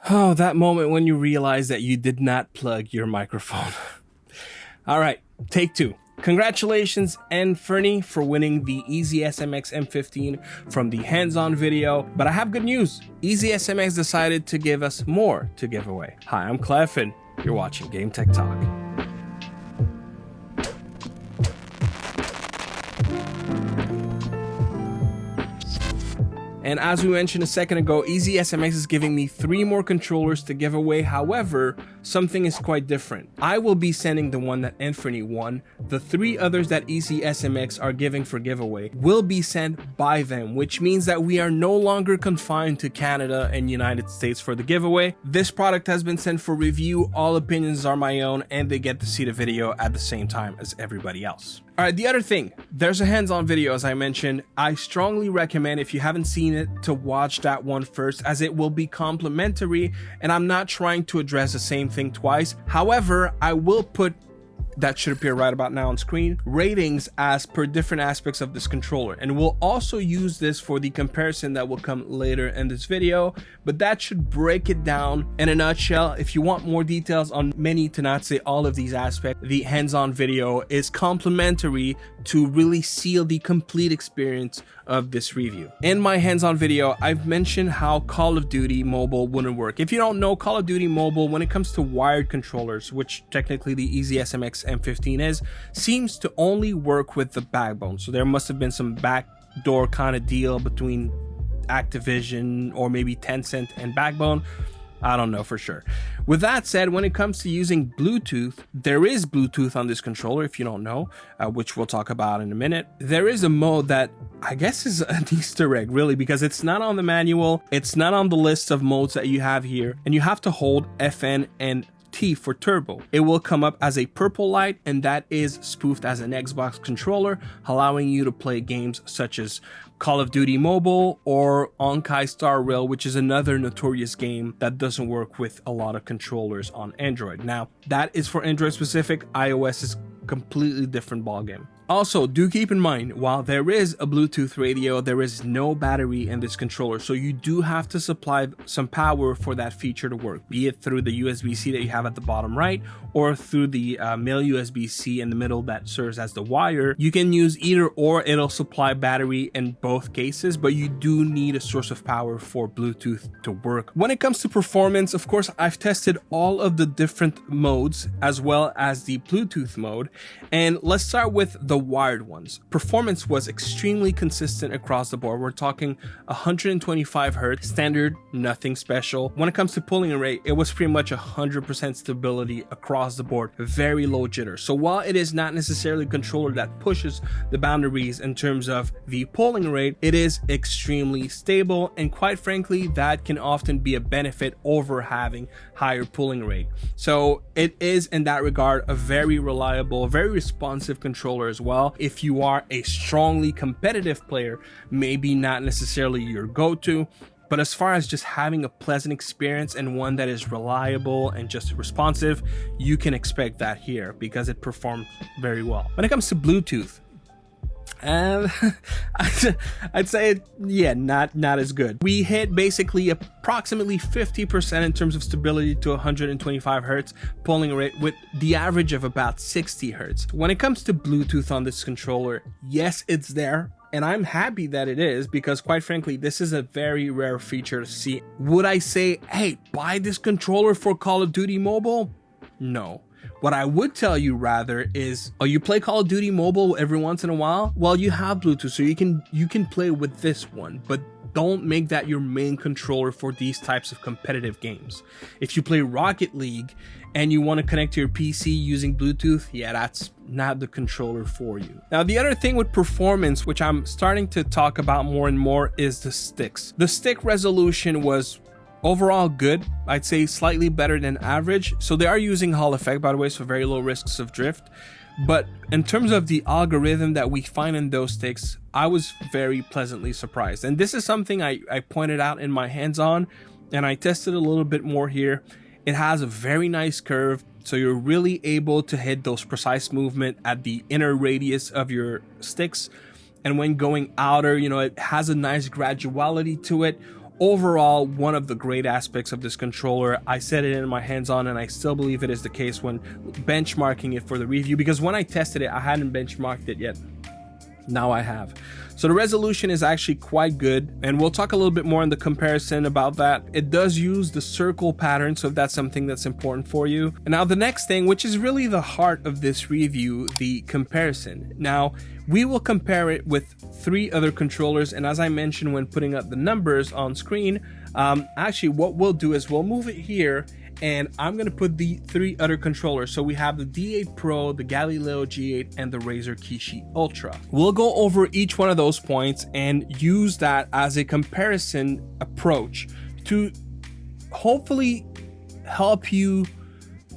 Oh, that moment when you realize that you did not plug your microphone. All right, take two. Congratulations, Fernie, for winning the EasySMX M15 from the hands-on video. But I have good news. EasySMX decided to give us more to give away. Hi, I'm Clef, and you're watching Game Tech Talk. And as we mentioned a second ago, EasySMX is giving me 3 more controllers to give away. However, something is quite different. I will be sending the one that Infinity won. The 3 others that EasySMX are giving for giveaway will be sent by them, which means that we are no longer confined to Canada and United States for the giveaway. This product has been sent for review. All opinions are my own, and they get to see the video at the same time as everybody else. All right, the other thing, there's a hands-on video, as I mentioned. I strongly recommend, if you haven't seen it, to watch that one first, as it will be complimentary, and I'm not trying to address the same thing twice. However, I will put, that should appear right about now on screen, ratings as per different aspects of this controller, and we'll also use this for the comparison that will come later in this video, but that should break it down in a nutshell. If you want more details on many, to not say all of these aspects, the hands-on video is complimentary to really seal the complete experience of this review. In my hands-on video, I've mentioned how Call of Duty Mobile wouldn't work. If you don't know, Call of Duty Mobile, when it comes to wired controllers, which technically the EasySMX M15 is, seems to only work with the backbone. So there must have been some backdoor kind of deal between Activision or maybe Tencent and Backbone. I don't know for sure. With that said, when it comes to using Bluetooth, there is Bluetooth on this controller, if you don't know, which we'll talk about in a minute. There is a mode that I guess is an Easter egg, really, because it's not on the manual, it's not on the list of modes that you have here, and you have to hold FN and T for turbo. It will come up as a purple light, and that is spoofed as an Xbox controller, allowing you to play games such as Call of Duty Mobile or Honkai Star Rail, which is another notorious game that doesn't work with a lot of controllers on Android. Now, that is for Android specific. iOS is completely different ballgame. Also, do keep in mind, while there is a Bluetooth radio, there is no battery in this controller, so you do have to supply some power for that feature to work, be it through the USB-C that you have at the bottom right, or through the male USB-C in the middle that serves as the wire. You can use either or, it'll supply battery in both cases, but you do need a source of power for Bluetooth to work. When it comes to performance, of course, I've tested all of the different modes as well as the Bluetooth mode, and let's start with the wired ones. Performance was extremely consistent across the board. We're talking 125 Hertz, standard, nothing special. When it comes to pulling rate, it was pretty much 100% stability across the board, very low jitter. So while it is not necessarily a controller that pushes the boundaries in terms of the pulling rate, it is extremely stable, and quite frankly, that can often be a benefit over having higher pulling rate. So it is, in that regard, a very reliable, very responsive controller as well. If you are a strongly competitive player, maybe not necessarily your go-to, but as far as just having a pleasant experience and one that is reliable and just responsive, you can expect that here because it performs very well. When it comes to Bluetooth, I'd say, yeah, not as good. We hit basically approximately 50% in terms of stability to 125 Hertz pulling rate, with the average of about 60 Hertz. When it comes to Bluetooth on this controller, yes, it's there, and I'm happy that it is, because quite frankly, this is a very rare feature to see. Would I say, hey, buy this controller for Call of Duty Mobile? No. What I would tell you rather is, oh, you play Call of Duty Mobile every once in a while? Well, you have Bluetooth, so you can play with this one, but don't make that your main controller for these types of competitive games. If you play Rocket League and you want to connect to your PC using Bluetooth, yeah, that's not the controller for you. Now, the other thing with performance, which I'm starting to talk about more and more, is the sticks. The stick resolution was overall good. I'd say slightly better than average. So they are using Hall effect, by the way, so very low risks of drift. But in terms of the algorithm that we find in those sticks, I was very pleasantly surprised. And this is something I pointed out in my hands-on, and I tested a little bit more here. It has a very nice curve, so you're really able to hit those precise movement at the inner radius of your sticks. And when going outer, you know, it has a nice graduality to it. Overall, one of the great aspects of this controller. I said it in my hands-on, and I still believe it is the case when benchmarking it for the review, because when I tested it, I hadn't benchmarked it yet. Now I have. So the resolution is actually quite good, and we'll talk a little bit more in the comparison about that. It does use the circle pattern, so if that's something that's important for you. And now the next thing, which is really the heart of this review, the comparison. Now, we will compare it with 3 other controllers, and as I mentioned when putting up the numbers on screen, actually what we'll do is we'll move it here, and I'm going to put the 3 other controllers. So we have the D8 Pro, the Galileo G8, and the Razer Kishi Ultra. We'll go over each one of those points and use that as a comparison approach to hopefully help you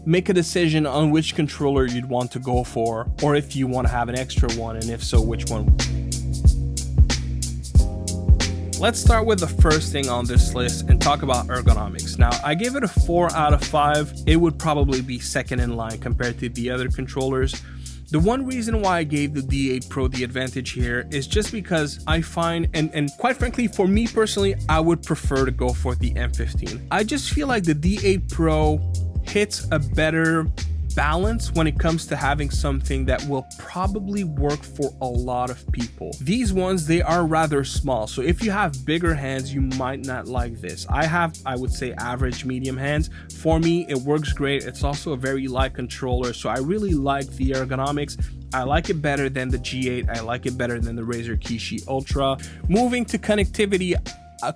make a decision on which controller you'd want to go for, or if you want to have an extra one, and if so, which one. Let's start with the first thing on this list and talk about ergonomics. Now, I gave it a 4 out of 5. It would probably be second in line compared to the other controllers. The one reason why I gave the D8 Pro the advantage here is just because I find, and quite frankly, for me personally, I would prefer to go for the M15. I just feel like the D8 Pro hits a better balance when it comes to having something that will probably work for a lot of people. These ones, they are rather small, so if you have bigger hands, you might not like this. I would say average medium hands. For me, it works great. It's also a very light controller, so I really like the ergonomics. I like it better than the G8. I like it better than the Razer Kishi Ultra. Moving to connectivity,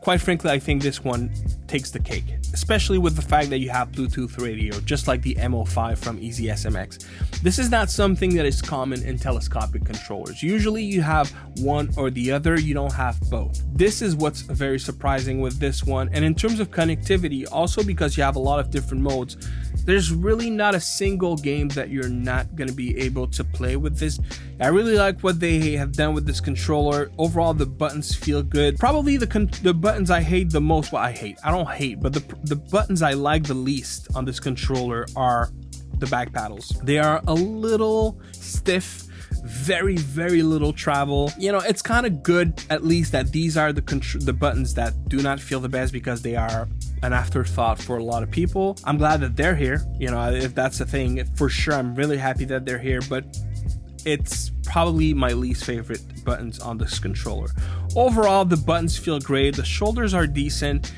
quite frankly, I think this one takes the cake, especially with the fact that you have Bluetooth radio, just like the M15 from EasySMX. This is not something that is common in telescopic controllers. Usually you have one or the other, you don't have both. This is what's very surprising with this one. And in terms of connectivity, also because you have a lot of different modes, there's really not a single game that you're not going to be able to play with this. I really like what they have done with this controller. Overall, the buttons feel good. Probably the buttons I hate the most, well, I don't hate, but the buttons I like the least on this controller are the back paddles. They are a little stiff, very little travel. You know, it's kind of good at least that these are the buttons that do not feel the best, because they are an afterthought for a lot of people. I'm glad that they're here, you know, if that's the thing. For sure, I'm really happy that they're here, but it's probably my least favorite buttons on this controller. Overall, the buttons feel great. The shoulders are decent.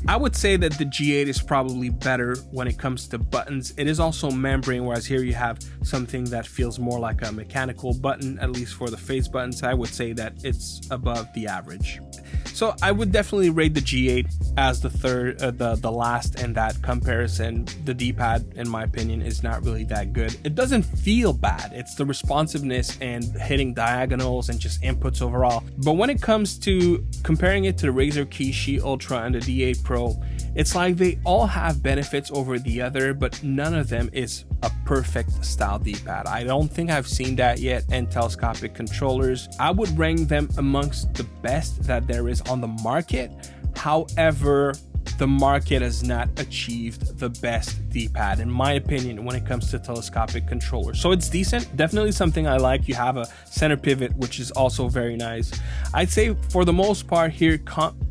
I would say that the G8 is probably better when it comes to buttons. It is also membrane, whereas here you have something that feels more like a mechanical button, at least for the face buttons. I would say that it's above the average. So I would definitely rate the G8 as the third, the last in that comparison. The D-pad, in my opinion, is not really that good. It doesn't feel bad. It's the responsiveness and hitting diagonals and just inputs overall. But when it comes to comparing it to the Razer Kishi Ultra and the D8 Pro, it's like they all have benefits over the other, but none of them is a perfect style D-pad. I don't think I've seen that yet in telescopic controllers. I would rank them amongst the best that there is on the market. However, the market has not achieved the best D-pad, in my opinion, when it comes to telescopic controllers. So it's decent, definitely something I like. You have a center pivot, which is also very nice. I'd say for the most part here,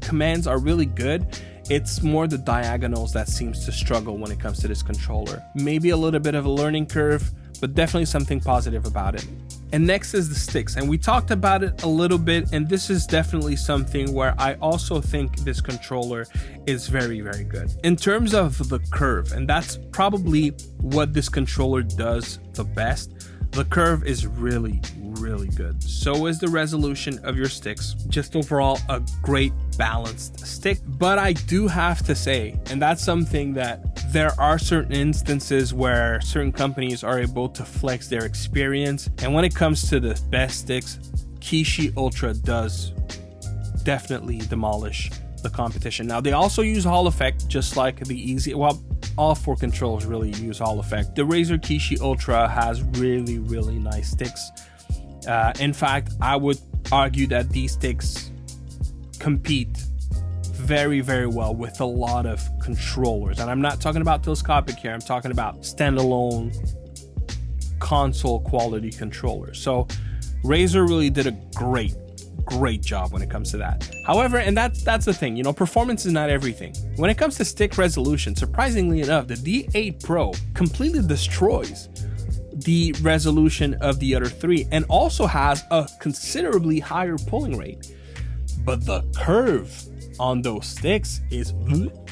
commands are really good. It's more the diagonals that seems to struggle when it comes to this controller. Maybe a little bit of a learning curve, but definitely something positive about it. And next is the sticks, and we talked about it a little bit, and this is definitely something where I also think this controller is very good. In terms of the curve, and that's probably what this controller does the best, the curve is really good. So is the resolution of your sticks. Just overall a great balanced stick. But I do have to say, and that's something that there are certain instances where certain companies are able to flex their experience, and when it comes to the best sticks, Kishi Ultra does definitely demolish the competition. Now they also use Hall effect, just like the all 4 controllers really use Hall effect. The Razer Kishi Ultra has really nice sticks. In fact, I would argue that these sticks compete very well with a lot of controllers, and I'm not talking about telescopic here, I'm talking about standalone console quality controllers. So Razer really did a great great job when it comes to that. However, and that's the thing, you know, performance is not everything. When it comes to stick resolution, surprisingly enough, the D8 Pro completely destroys the resolution of the other three and also has a considerably higher pulling rate. But the curve on those sticks is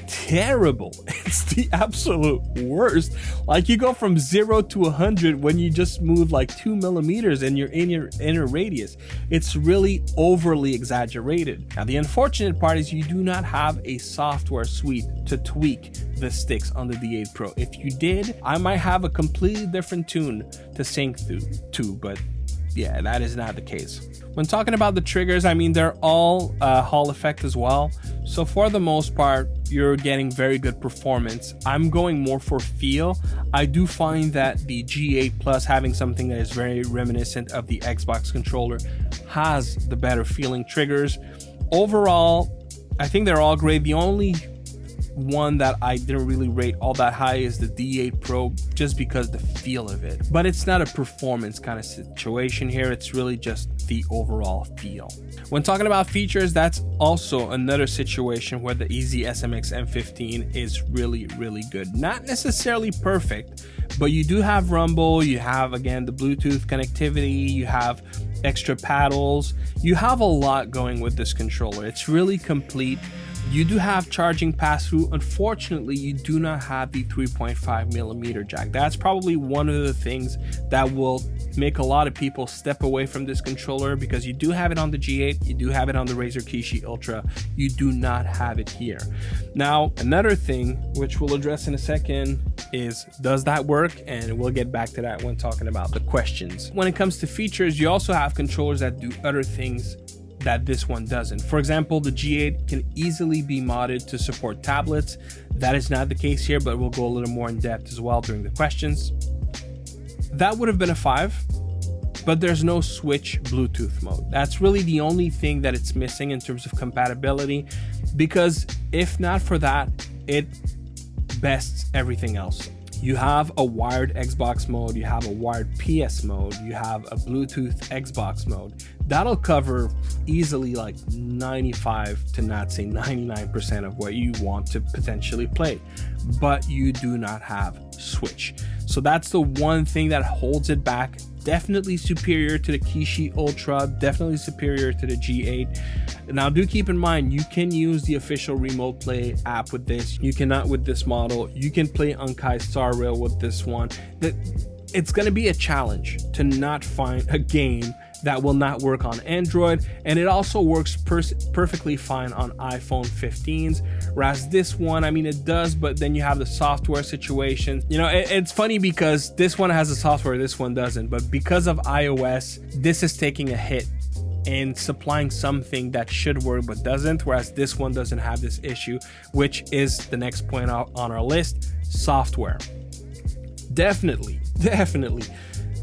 terrible. It's the absolute worst. Like, you go from 0 to 100 when you just move like 2 millimeters in your inner radius. It's really overly exaggerated. Now, the unfortunate part is you do not have a software suite to tweak the sticks on the D8 Pro. If you did, I might have a completely different tune to sync to, but yeah, that is not the case. When talking about the triggers, I mean, they're all Hall effect as well. So for the most part, you're getting very good performance. I'm going more for feel. I do find that the G8 Plus, having something that is very reminiscent of the Xbox controller, has the better feeling triggers. Overall, I think they're all great. The only one that I didn't really rate all that high is the D8 Pro, just because the feel of it. But it's not a performance kind of situation here. It's really just the overall feel. When talking about features, that's also another situation where the EasySMX M15 is really, really good. Not necessarily perfect, but you do have rumble, you have, again, the Bluetooth connectivity, you have extra paddles, you have a lot going with this controller. It's really complete. You do have charging pass-through. Unfortunately, you do not have the 3.5 millimeter jack. That's probably one of the things that will make a lot of people step away from this controller, because you do have it on the G8, you do have it on the Razer Kishi Ultra, you do not have it here. Now, another thing, which we'll address in a second, is does that work? And we'll get back to that when talking about the questions. When it comes to features, you also have controllers that do other things that this one doesn't. For example, the G8 can easily be modded to support tablets. That is not the case here, but we'll go a little more in depth as well during the questions. That would have been a 5, but there's no switch Bluetooth mode. That's really the only thing that it's missing in terms of compatibility, because if not for that, it bests everything else. You have a wired Xbox mode, you have a wired PS mode, you have a Bluetooth Xbox mode. That'll cover easily like 95 to not say 99% of what you want to potentially play, but you do not have Switch. So that's the one thing that holds it back. Definitely superior to the Kishi Ultra, definitely superior to the G8. Now, do keep in mind, you can use the official Remote Play app with this. You cannot with this model. You can play Unkai Star Rail with this one. It's going to be a challenge to not find a game that will not work on Android, and it also works perfectly fine on iPhone 15s, whereas this one, I mean, it does, but then you have the software situation. You know, it's funny because this one has the software, this one doesn't, but because of iOS, this is taking a hit and supplying something that should work but doesn't, whereas this one doesn't have this issue, which is the next point on our list: software. Definitely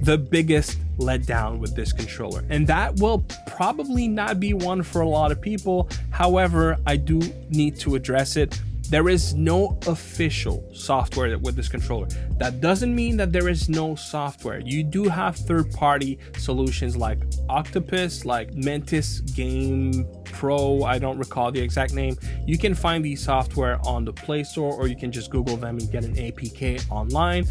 the biggest letdown with this controller, and that will probably not be one for a lot of people. However, I do need to address it. There is no official software with this controller. That doesn't mean that there is no software. You do have third-party solutions like Octopus, like Mentis Game Pro, I don't recall the exact name. You can find these software on the Play Store, or you can just Google them and get an APK online.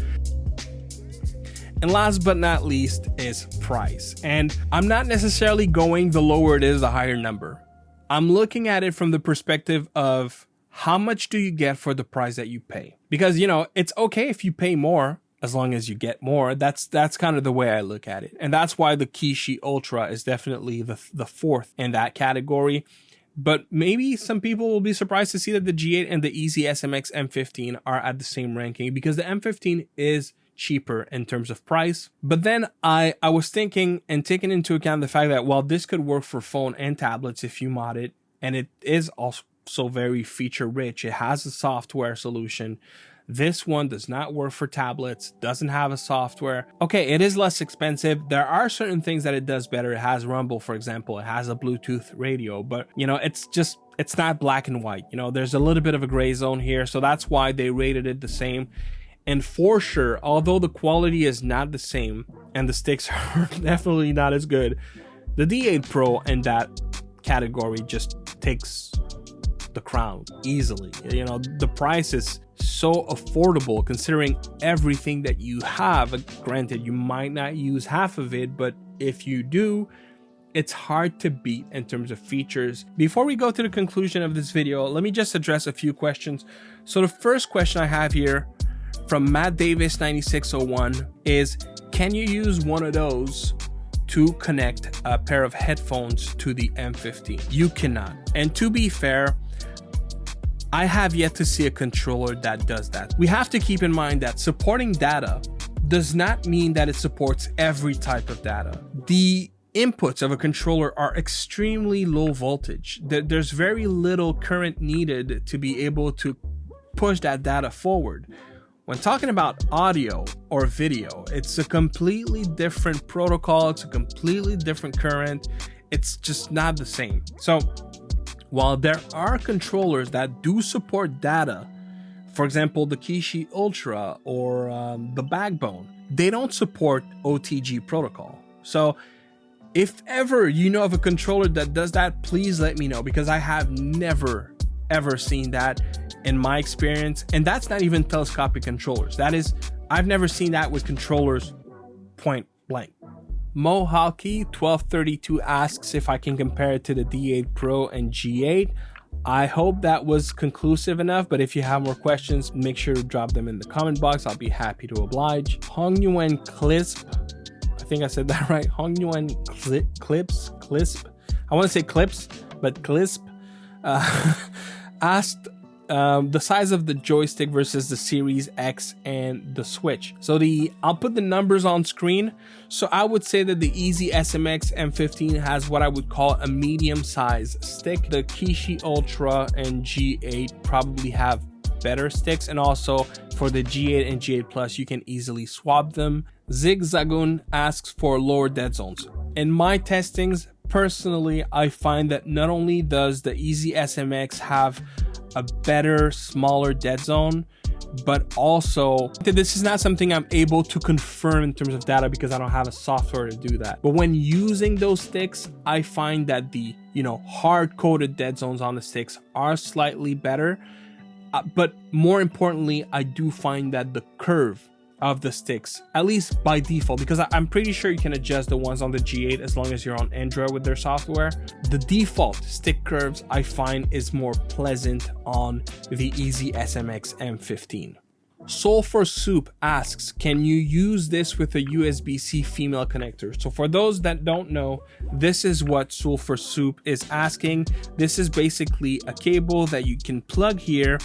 And last but not least is price. And I'm not necessarily going the lower it is, the higher number. I'm looking at it from the perspective of how much do you get for the price that you pay? Because, you know, it's okay if you pay more as long as you get more. That's kind of the way I look at it. And that's why the Kishi Ultra is definitely the fourth in that category. But maybe some people will be surprised to see that the G8 and the EasySMX M15 are at the same ranking, because the M15 is cheaper in terms of price. But then I was thinking and taking into account the fact that while this could work for phone and tablets if you mod it, and it is also very feature rich, it has a software solution. This one does not work for tablets, doesn't have a software. Okay, it is less expensive. There are certain things that it does better. It has rumble, for example. It has a Bluetooth radio, but you know, it's not black and white. You know, there's a little bit of a gray zone here. So that's why they rated it the same. And for sure, although the quality is not the same and the sticks are definitely not as good, The D8 Pro in that category just takes the crown easily. You know, the price is so affordable considering everything that you have. Granted, you might not use half of it, but if you do, it's hard to beat in terms of features. Before we go to the conclusion of this video, let me just address a few questions. So the first question I have here from Matt Davis 9601 is, can you use one of those to connect a pair of headphones to the M15? You cannot. And to be fair, I have yet to see a controller that does that. We have to keep in mind that supporting data does not mean that it supports every type of data. The inputs of a controller are extremely low voltage. There's very little current needed to be able to push that data forward. When talking about audio or video, it's a completely different protocol. It's a completely different current. It's just not the same. So while there are controllers that do support data, for example, the Kishi Ultra or the Backbone, they don't support OTG protocol. So if ever you know of a controller that does that, please let me know, because I have never ever seen that in my experience. And that's not even telescopic controllers. That is, I've never seen that with controllers, point blank. Mohawky 1232 asks if I can compare it to the D8 Pro and G8. I hope that was conclusive enough, but if you have more questions, make sure to drop them in the comment box. I'll be happy to oblige. Hong Nguyen Clisp, I think I said that right. Hong Nguyen Clisp. I want to say Clips, but Clisp asked the size of the joystick versus the Series X and the Switch. So I'll put the numbers on screen. So I would say that the EasySMX M15 has what I would call a medium size stick. The Kishi Ultra and G8 probably have better sticks, and also for the G8 and G8 Plus you can easily swap them. Zigzagoon asks for lower dead zones. In my testings, personally, I find that not only does the EasySMX have a better, smaller dead zone, but also this is not something I'm able to confirm in terms of data because I don't have a software to do that. But when using those sticks, I find that the hard-coded dead zones on the sticks are slightly better. But more importantly, I do find that the curve of the sticks, at least by default, because I'm pretty sure you can adjust the ones on the G8 as long as you're on Android with their software. The default stick curves I find is more pleasant on the EasySMX M15. Soul for Soup asks, can you use this with a USB-C female connector? So for those that don't know, this is what Soul for Soup is asking. This is basically a cable that you can plug here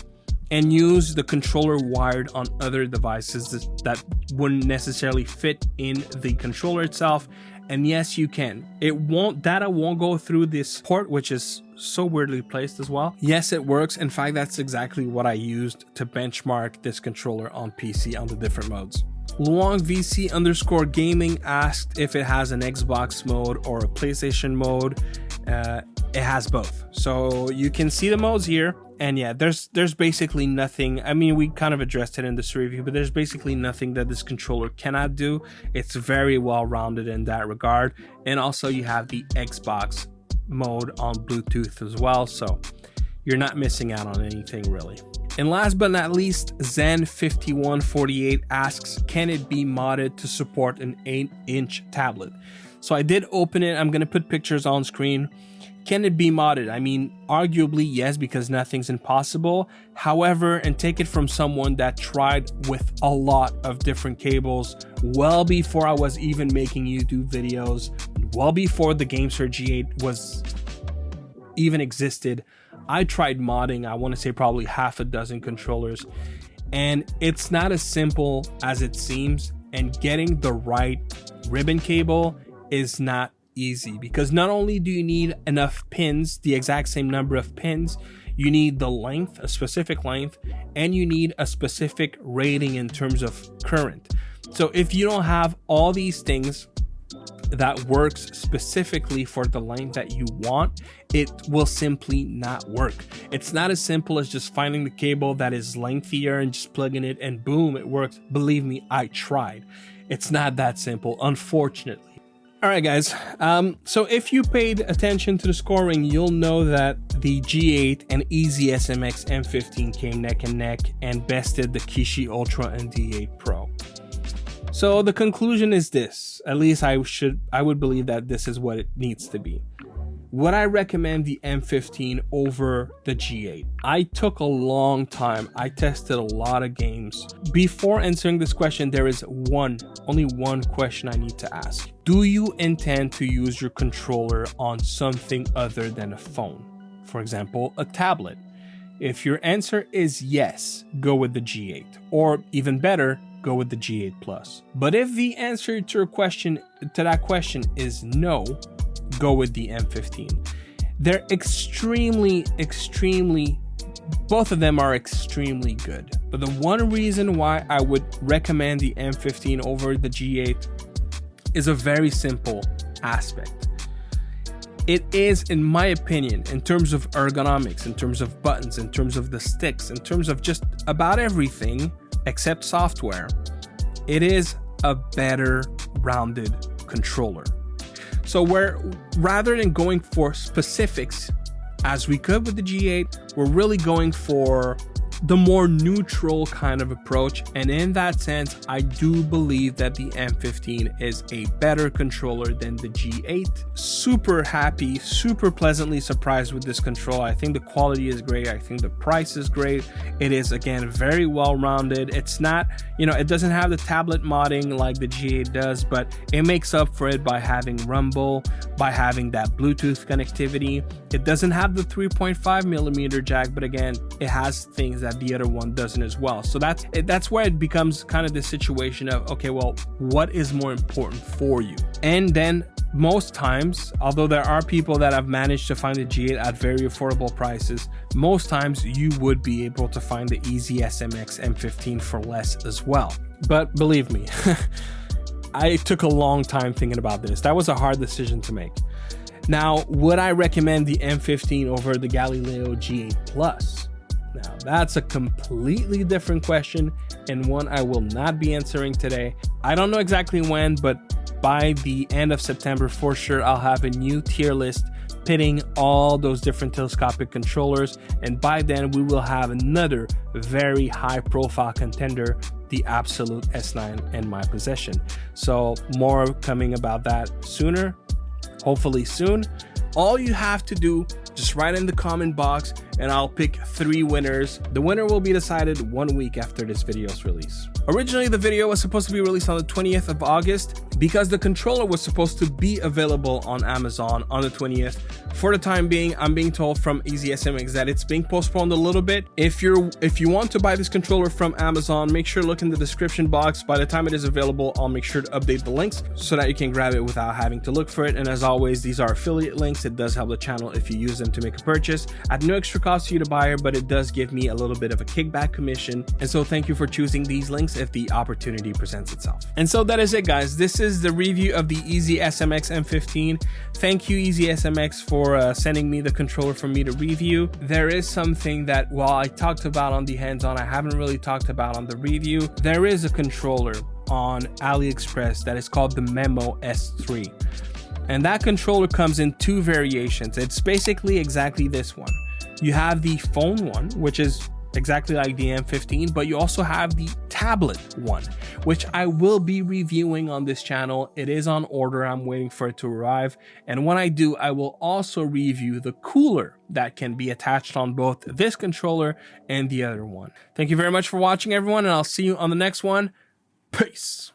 and use the controller wired on other devices that wouldn't necessarily fit in the controller itself. And yes, you can. Data won't go through this port, which is so weirdly placed as well. Yes, it works. In fact, that's exactly what I used to benchmark this controller on PC on the different modes. LuongVC_gaming asked if it has an Xbox mode or a PlayStation mode. It has both. So you can see the modes here. And yeah, there's basically nothing. I mean, we kind of addressed it in this review, but there's basically nothing that this controller cannot do. It's very well rounded in that regard. And also you have the Xbox mode on Bluetooth as well. So you're not missing out on anything really. And last but not least, Zen5148 asks, can it be modded to support an 8-inch tablet? So I did open it. I'm going to put pictures on screen. Can it be modded? I mean, arguably yes, because nothing's impossible. However, and take it from someone that tried with a lot of different cables well before I was even making YouTube videos, well before the GameSir G8 was even existed. I tried modding, I want to say probably half a dozen controllers, and it's not as simple as it seems, and getting the right ribbon cable is not easy, because not only do you need enough pins, the exact same number of pins, you need the length, a specific length, and you need a specific rating in terms of current. So if you don't have all these things that works specifically for the length that you want, it will simply not work. It's not as simple as just finding the cable that is lengthier and just plugging it and boom, it works. Believe me, I tried. It's not that simple, unfortunately. All right, guys. So if you paid attention to the scoring, you'll know that the G8 and EasySMX M15 came neck and neck and bested the Kishi Ultra and D8 Pro. So the conclusion is this, at least I would believe that this is what it needs to be. Would I recommend the M15 over the G8? I took a long time. I tested a lot of games. Before answering this question, there is only one question I need to ask. Do you intend to use your controller on something other than a phone? For example, a tablet. If your answer is yes, go with the G8. Or even better, go with the G8 Plus. But if the answer to that question is no, go with the M15. They're both of them are extremely good. But the one reason why I would recommend the M15 over the G8 is a very simple aspect. It is, in my opinion, in terms of ergonomics, in terms of buttons, in terms of the sticks, in terms of just about everything except software, it is a better rounded controller. So rather than going for specifics as we could with the G8, we're really going for the more neutral kind of approach. And in that sense, I do believe that the M15 is a better controller than the G8. Super happy, super pleasantly surprised with this controller. I think the quality is great. I think the price is great. It is, again, very well rounded. It's not, it doesn't have the tablet modding like the G8 does, but it makes up for it by having rumble, by having that Bluetooth connectivity. It doesn't have the 3.5mm jack, but again, it has things that the other one doesn't as well. So that's where it becomes kind of the situation of, okay, well, what is more important for you? And then most times, although there are people that have managed to find the G8 at very affordable prices, most times you would be able to find the EasySMX M15 for less as well. But believe me, I took a long time thinking about this. That was a hard decision to make. Now, would I recommend the M15 over the Galileo G8 Plus? Now, that's a completely different question and one I will not be answering today. I don't know exactly when, but by the end of September, for sure, I'll have a new tier list pitting all those different telescopic controllers. And by then, we will have another very high profile contender, the Absolute S9 in my possession. So more coming about that sooner, hopefully soon. All you have to do, just write in the comment box and I'll pick 3 winners. The winner will be decided 1 week after this video's release. Originally, the video was supposed to be released on the 20th of August because the controller was supposed to be available on Amazon on the 20th. For the time being, I'm being told from EasySMX that it's being postponed a little bit. If you want to buy this controller from Amazon, make sure to look in the description box. By the time it is available, I'll make sure to update the links so that you can grab it without having to look for it. And as always, these are affiliate links. It does help the channel if you use them to make a purchase at no extra cost to you, the buyer, but it does give me a little bit of a kickback commission. And so thank you for choosing these links if the opportunity presents itself. And so that is it, guys. This is the review of the EasySMX M15. Thank you, EasySMX, for sending me the controller for me to review. There is something that, while I talked about on the hands-on, I haven't really talked about on the review. There is a controller on AliExpress that is called the Memo S3. And that controller comes in 2 variations. It's basically exactly this one. You have the phone one, which is exactly like the M15, but you also have the tablet one, which I will be reviewing on this channel. It is on order. I'm waiting for it to arrive. And when I do, I will also review the cooler that can be attached on both this controller and the other one. Thank you very much for watching, everyone, and I'll see you on the next one. Peace.